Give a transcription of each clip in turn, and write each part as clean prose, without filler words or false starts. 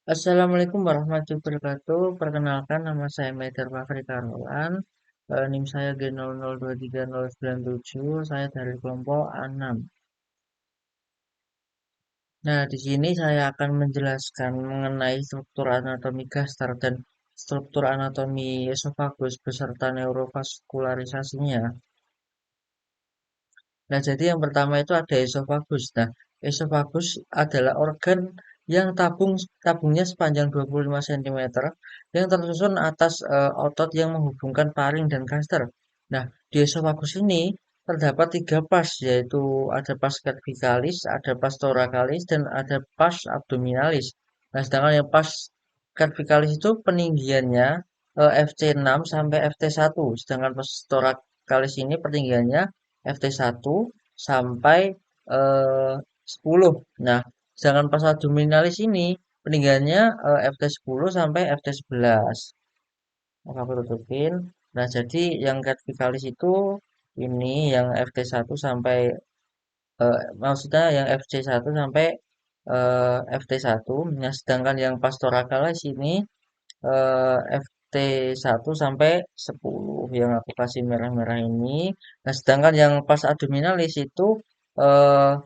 Assalamualaikum warahmatullahi wabarakatuh. Perkenalkan nama saya Maidar Fahri Karolan. NIM saya G00230977. Saya dari kelompok A6. Nah, di sini saya akan menjelaskan mengenai struktur anatomi gaster dan struktur anatomi esofagus beserta neurovaskularisasinya. Nah, jadi yang pertama itu ada esofagus. Nah, esofagus adalah organ yang tabungnya sepanjang 25 cm yang tersusun atas otot yang menghubungkan paring dan gaster. Nah, di esofagus ini terdapat tiga pas, yaitu ada pas cervicalis, ada pas thoracalis, dan ada pas abdominalis. Nah, sedangkan yang pas cervicalis itu peninggiannya FC6 sampai FT1, sedangkan pas thoracalis ini peninggiannya FT1 sampai 10. Nah, sedangkan pas abdominalis ini peninggiannya FT10 sampai FT11. Maka aku tutupin. Nah, jadi yang vertikalis itu ini yang FT1 sampai maksudnya yang FC1 sampai FT1. Nah, sedangkan yang pastorakalis ini FT1 sampai 10 yang aku kasih merah-merah ini. Nah, sedangkan yang pas abdominalis itu eh,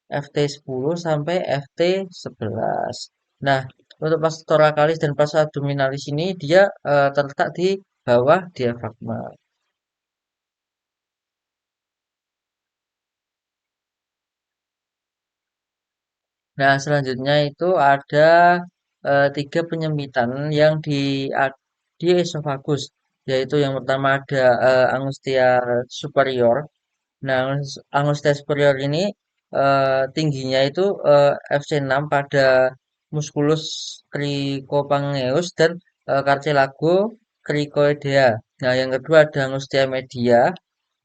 FT10 sampai FT11. Nah, untuk pas thoracalis dan pas abdominalis ini dia terletak di bawah diafragma. Nah, selanjutnya itu ada tiga penyempitan yang di esofagus, yaitu yang pertama ada angustia superior. Nah, angustia superior ini tingginya itu FC6 pada musculus cricopangeus dan cartilago cricoidea. Nah, yang kedua ada angustia media,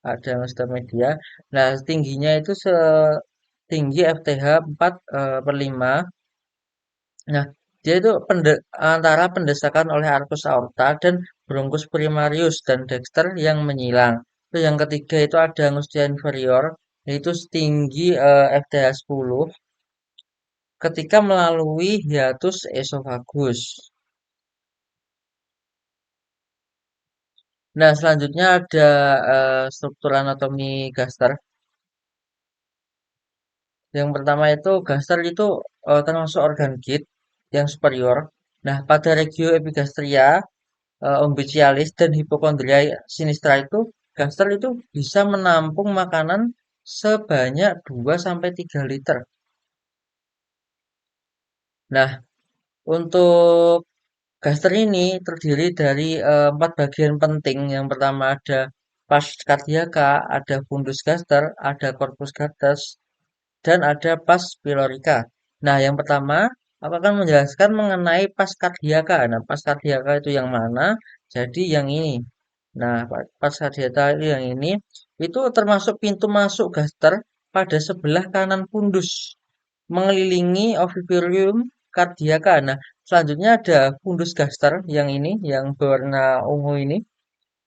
ada angustia media. Nah, tingginya itu setinggi FTH 4 per 5. Nah, dia itu antara pendesakan oleh arcus aorta dan bronchus primarius dan dexter yang menyilang. Terus yang ketiga itu ada angustia inferior, yaitu setinggi FTH 10 ketika melalui hiatus esofagus. Nah, selanjutnya ada struktur anatomi gaster. Yang pertama itu gaster itu termasuk organ git yang superior. Nah, pada regio epigastria umbilicalis dan hipokondria sinistra itu gaster itu bisa menampung makanan sebanyak 2 sampai 3 liter. Nah, untuk gaster ini terdiri dari empat bagian penting. Yang pertama ada pars cardiaca, ada fundus gaster, ada corpus gastus, dan ada pas pylorica. Nah, yang pertama, aku akan menjelaskan mengenai pas cardiaca. Nah, pas cardiaca itu yang mana? Jadi yang ini. Nah, pas cardiaca itu yang ini, itu termasuk pintu masuk gaster pada sebelah kanan fundus, mengelilingi oviparium cardiaca. Nah, selanjutnya ada fundus gaster yang ini, yang berwarna ungu ini.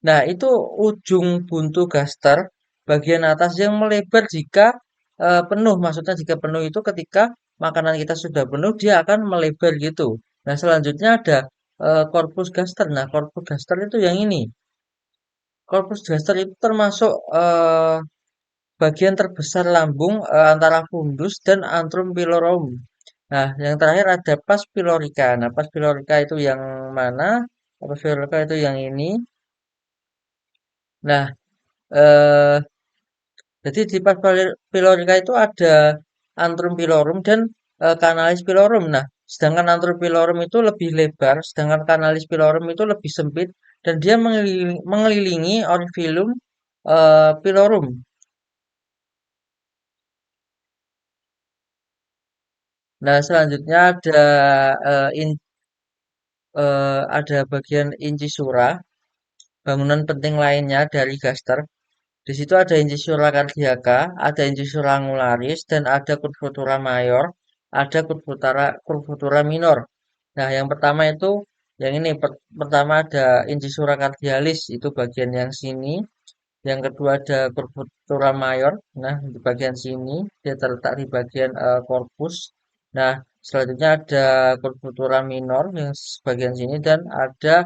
Nah, itu ujung buntu gaster bagian atas yang melebar jika penuh. Maksudnya jika penuh itu ketika makanan kita sudah penuh, dia akan melebar gitu. Nah, selanjutnya ada corpus gaster. Nah, corpus gaster itu yang ini. Corpus gaster itu termasuk bagian terbesar lambung antara fundus dan antrum pylorum. Nah, yang terakhir ada pas pylorica. Nah, pas pylorica itu yang mana? Pas pylorica itu yang ini. Nah, eh, jadi di pas pylorica itu ada antrum pylorum dan canalis pylorum. Nah, sedangkan antrum pylorum itu lebih lebar, sedangkan canalis pylorum itu lebih sempit dan dia mengelilingi orifilum pylorum. Nah, selanjutnya ada eh, in- ada bagian incisura, bangunan penting lainnya dari gaster. Di situ ada incisura cardiaca, ada incisura angularis, dan ada curvatura mayor, ada curvatura minor. Nah, yang pertama itu, yang ini pertama ada incisura cardialis, itu bagian yang sini. Yang kedua ada curvatura mayor. Nah, di bagian sini dia terletak di bagian korpus. Nah, Selanjutnya ada curvatura minor yang sebagian sini dan ada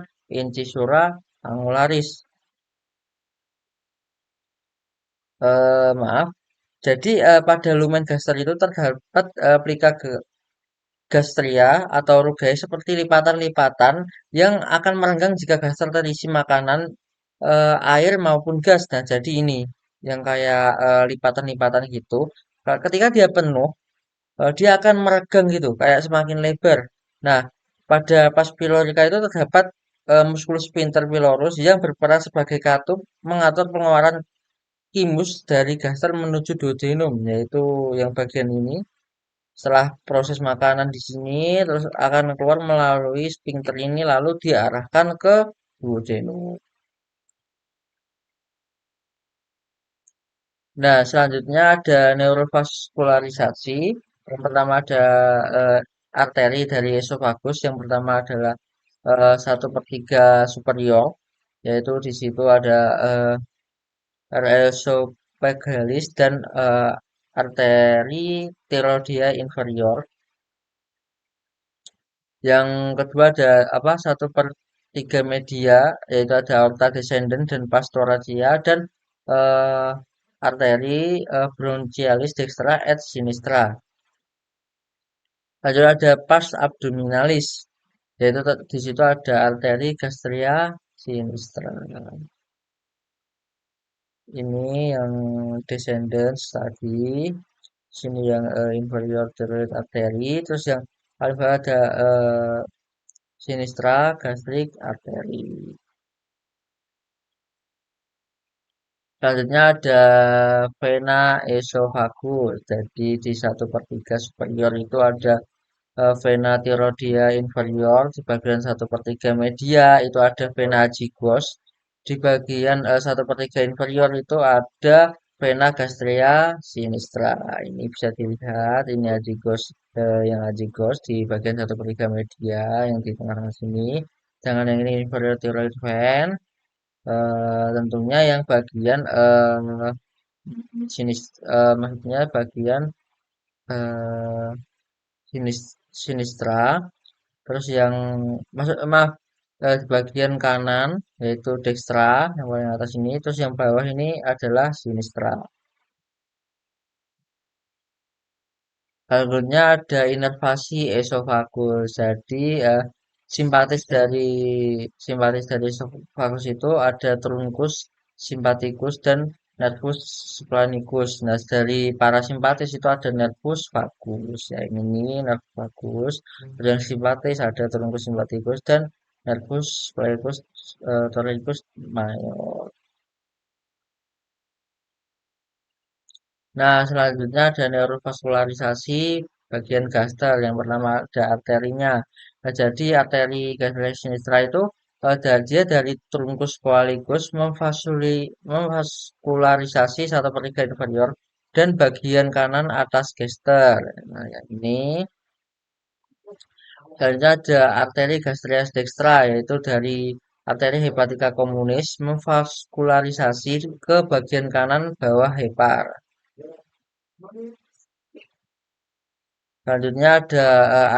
incisura angularis. Maaf. Jadi pada lumen gaster itu terdapat plika gastria atau rugai seperti lipatan-lipatan yang akan merenggang jika gaster terisi makanan, air maupun gas. Nah, jadi ini yang kayak lipatan-lipatan gitu. Ketika dia penuh, dia akan meregang gitu, kayak semakin lebar. Nah, pada pas pilorika itu terdapat musculus sphincter pylorus yang berperan sebagai katup mengatur pengeluaran kimus dari gaster menuju duodenum, yaitu yang bagian ini. Setelah proses makanan di sini, terus akan keluar melalui sphincter ini, lalu diarahkan ke duodenum. Nah, selanjutnya ada neurovaskularisasi. Yang pertama ada eh, arteri dari esofagus. Yang pertama adalah 1/3 superior, yaitu di situ ada esophagealis dan arteri tiroidea inferior. Yang kedua ada apa 1/3 media, yaitu ada aorta descendens dan pastoracia dan eh, arteri bronchialis dextra et sinistra. Lanjut ada pars abdominalis, yaitu di situ ada arteri gastria sinistra. Ini yang descendens tadi, sini yang inferior thyroid artery, terus yang paling bawah ada sinistra gastric artery. Selanjutnya ada vena esophagus. Jadi di 1/3 superior itu ada vena thyroidea inferior. Di bagian 1/3 media itu ada vena azygos. Di bagian 1/3 inferior itu ada vena gastria sinistra. Ini bisa dilihat, ini azygos, yang azygos di bagian 1/3 media yang di tengah sini. Jangan yang ini inferior thyroid vein. Tentunya yang bagian maksudnya bagian eh, sinistra, terus yang maaf, di bagian kanan yaitu dextra yang paling atas ini, terus yang bawah ini adalah sinistra. Selanjutnya ada inervasi esofagus. Jadi simpatis dari esofagus itu ada truncus, simpatikus dan nervus splanicus. Nah, dari parasimpatis itu ada nervus vagus. Ya, ini nervus vagus. Dan simpatis ada truncus simpatikus dan nervus splanicus, thoraicus major. Nah, selanjutnya ada neurovaskularisasi bagian gaster. Yang pertama ada arterinya. Nah, jadi arteri gastrus sinistra itu dia dari truncus coelicus memvaskularisasi 1/3 inferior dan bagian kanan atas gaster. Nah, yang ini. Selanjutnya ada arteri gastrias dextra, yaitu dari arteri hepatica communis memvaskularisasi ke bagian kanan bawah hepar. Selanjutnya ada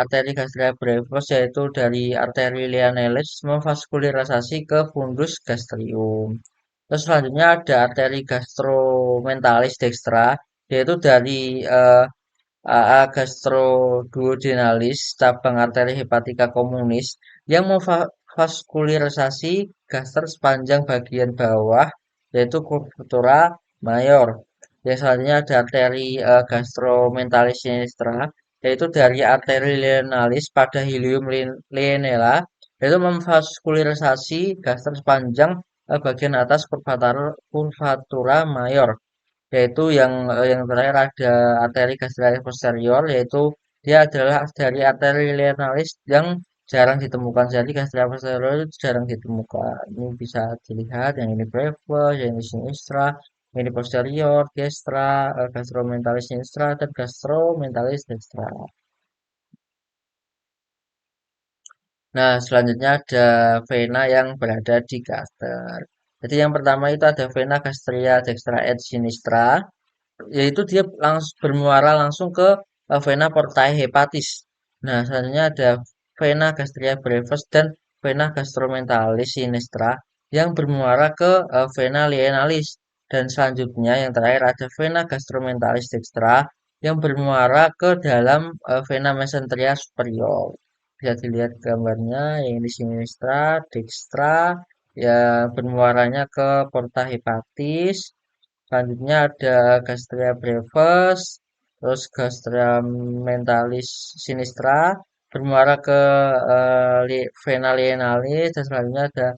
arteri gastria brevis, yaitu dari arteri linealis memvaskulisasi ke fundus gastrium. Terus selanjutnya ada arteri gastromentalis dextra, yaitu dari AA gastroduodenalis cabang arteri hepatica communis yang memvaskulisasi gaster sepanjang bagian bawah, yaitu curvatura mayor. Yang selanjutnya ada arteri gastromentalis sinistra, yaitu dari arteri lenalis pada hilium lienella, yaitu memvaskulisasi gaster sepanjang bagian atas curvatura mayor, yaitu yang terakhir ada arteri gastrialis posterior, yaitu dia adalah dari arteri lenalis yang jarang ditemukan. Jadi gastrialis posterior itu jarang ditemukan. Ini bisa dilihat yang ini brevis, yang ini sinistra, ini posterior, gestra, gastromentalis sinistra, dan gastromentalis dextra. Nah, selanjutnya ada vena yang berada di gaster. Jadi yang pertama itu ada vena gastria dextra et sinistra, yaitu dia langsung bermuara langsung ke vena portae hepatis. Nah, selanjutnya ada vena gastria brevis dan vena gastromentalis sinistra yang bermuara ke vena lienalis. Dan selanjutnya yang terakhir ada vena gastromentalis dextra yang bermuara ke dalam vena mesenteria superior. Bisa dilihat gambarnya yang ini sinistra, dextra, ya bermuaranya ke porta hepatis. Selanjutnya ada Gastria brevis, terus Gastria mentalis sinistra, bermuara ke vena lienalis, dan selanjutnya ada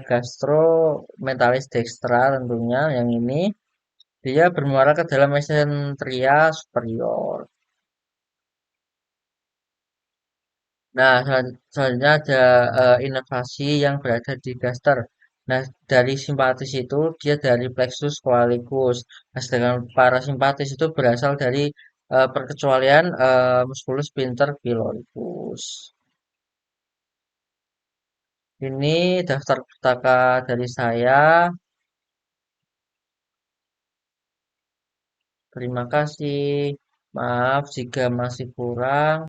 gastro mentalis dextra tentunya yang ini dia bermuara ke dalam mesentria superior. Nah, selanjutnya ada inovasi yang berada di gaster. Nah, dari simpatis itu dia dari plexus coelicus. Nah, sedangkan parasimpatis itu berasal dari perkecualian musculus sphincter pyloricus. Ini daftar pustaka dari saya. Terima kasih. Maaf jika masih kurang.